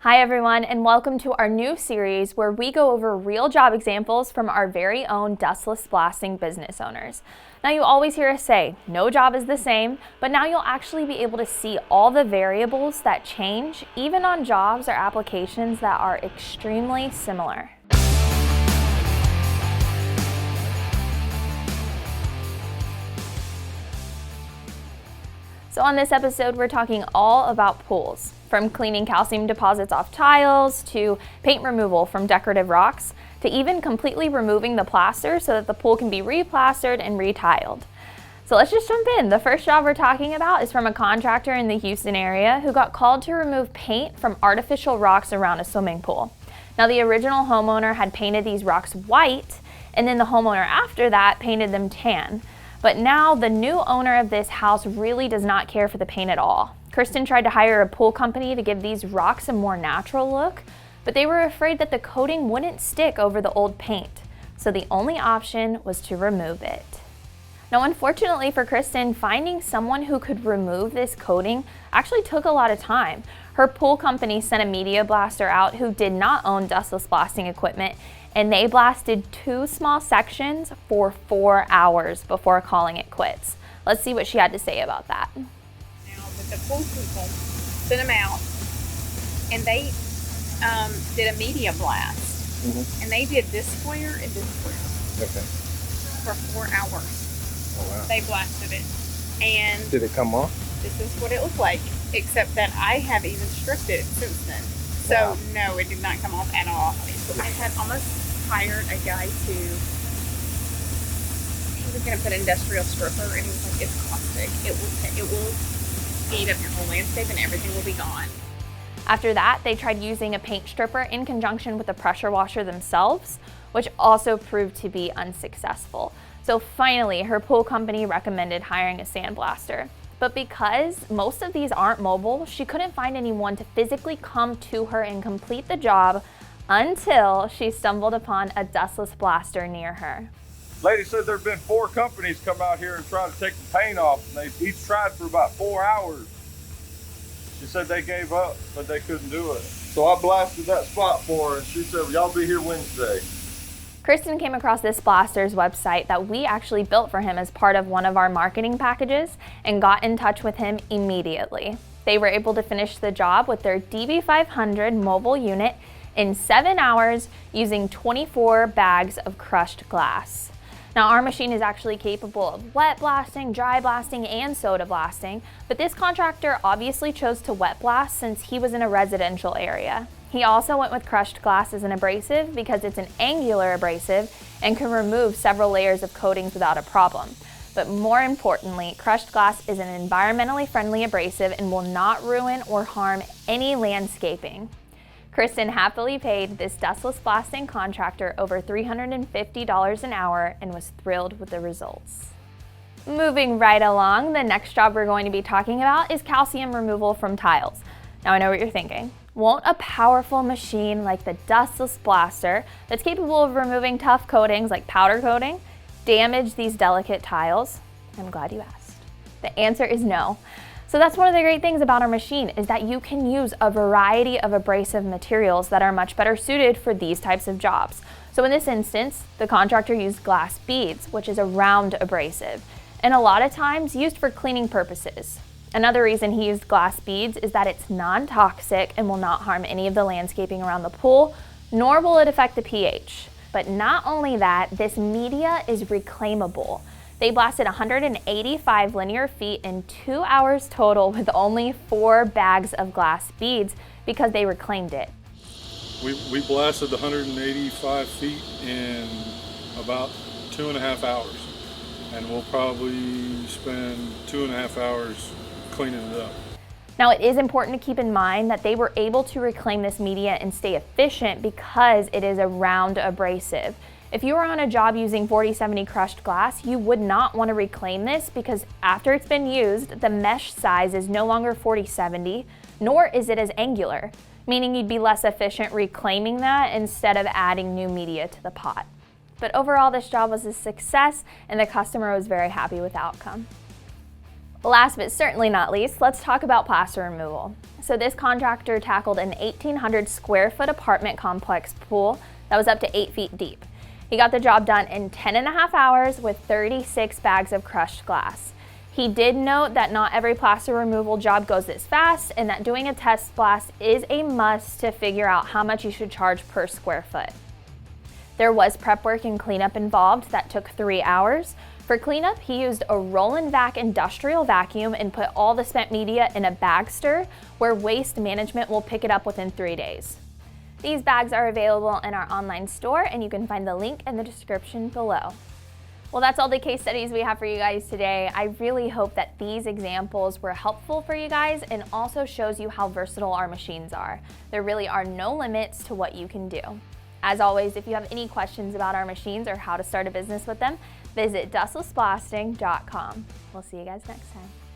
Hi everyone, and welcome to our new series where we go over real job examples from our very own Dustless Blasting business owners. Now you always hear us say, no job is the same, but now you'll actually be able to see all the variables that change, even on jobs or applications that are extremely similar. So on this episode, we're talking all about pools, from cleaning calcium deposits off tiles, to paint removal from decorative rocks, to even completely removing the plaster so that the pool can be replastered and retiled. So let's just jump in. The first job we're talking about is from a contractor in the Houston area who got called to remove paint from artificial rocks around a swimming pool. Now the original homeowner had painted these rocks white, and then the homeowner after that painted them tan. But now the new owner of this house really does not care for the paint at all. Kristen tried to hire a pool company to give these rocks a more natural look, but they were afraid that the coating wouldn't stick over the old paint. So the only option was to remove it. Now, unfortunately for Kristen, finding someone who could remove this coating actually took a lot of time. Her pool company sent a media blaster out who did not own Dustless Blasting equipment, and they blasted 2 small sections for 4 hours before calling it quits. Let's see what she had to say about that. Now, with the pool people, sent them out, and they did a media blast. And they did this square and this square for 4 hours. Oh, wow. They blasted it. And Did it come off? this is what it looked like, except that I have even stripped it since then. So, Wow. no, it did not come off at all. I had almost hired a guy to, he was going to put industrial stripper, and he was like, it's caustic. It will eat up your whole landscape and everything will be gone. After that, they tried using a paint stripper in conjunction with a pressure washer themselves, which also proved to be unsuccessful. So finally, her pool company recommended hiring a sandblaster. But because most of these aren't mobile, she couldn't find anyone to physically come to her and complete the job until she stumbled upon a Dustless blaster near her. Lady said there have been 4 companies come out here and try to take the paint off, and they each tried for about 4 hours. She said they gave up, but they couldn't do it. So I blasted that spot for her, and she said, y'all be here Wednesday. Kristen came across this blaster's website that we actually built for him as part of one of our marketing packages and got in touch with him immediately. They were able to finish the job with their DB500 mobile unit in 7 hours using 24 bags of crushed glass. Now our machine is actually capable of wet blasting, dry blasting, and soda blasting, but this contractor obviously chose to wet blast since he was in a residential area. He also went with crushed glass as an abrasive because it's an angular abrasive and can remove several layers of coatings without a problem. But more importantly, crushed glass is an environmentally friendly abrasive and will not ruin or harm any landscaping. Kristen happily paid this Dustless Blasting contractor over $350 an hour and was thrilled with the results. Moving right along, the next job we're going to be talking about is calcium removal from tiles. Now I know what you're thinking. Won't a powerful machine like the Dustless Blaster that's capable of removing tough coatings like powder coating damage these delicate tiles? I'm glad you asked. The answer is no. So that's one of the great things about our machine is that you can use a variety of abrasive materials that are much better suited for these types of jobs. So in this instance, the contractor used glass beads, which is a round abrasive, and a lot of times used for cleaning purposes. Another reason he used glass beads is that it's non-toxic and will not harm any of the landscaping around the pool, nor will it affect the pH. But not only that, this media is reclaimable. They blasted 185 linear feet in 2 hours total with only 4 bags of glass beads because they reclaimed it. We blasted 185 feet in about 2.5 hours. And we'll probably spend 2.5 hours cleaning it up. Now it is important to keep in mind that they were able to reclaim this media and stay efficient because it is a round abrasive. If you were on a job using 40/70 crushed glass, you would not want to reclaim this because after it's been used, the mesh size is no longer 40/70, nor is it as angular, meaning you'd be less efficient reclaiming that instead of adding new media to the pot. But overall, this job was a success and the customer was very happy with the outcome. Last but certainly not least, let's talk about plaster removal. So this contractor tackled an 1,800 square foot apartment complex pool that was up to 8 feet deep. He got the job done in 10.5 hours with 36 bags of crushed glass. He did note that not every plaster removal job goes this fast and that doing a test blast is a must to figure out how much you should charge per square foot. There was prep work and cleanup involved that took 3 hours. For cleanup, he used a roll and vac industrial vacuum and put all the spent media in a bag stir where waste management will pick it up within 3 days. These bags are available in our online store and you can find the link in the description below. Well, that's all the case studies we have for you guys today. I really hope that these examples were helpful for you guys and also shows you how versatile our machines are. There really are no limits to what you can do. As always, if you have any questions about our machines or how to start a business with them, visit dustlessblasting.com. We'll see you guys next time.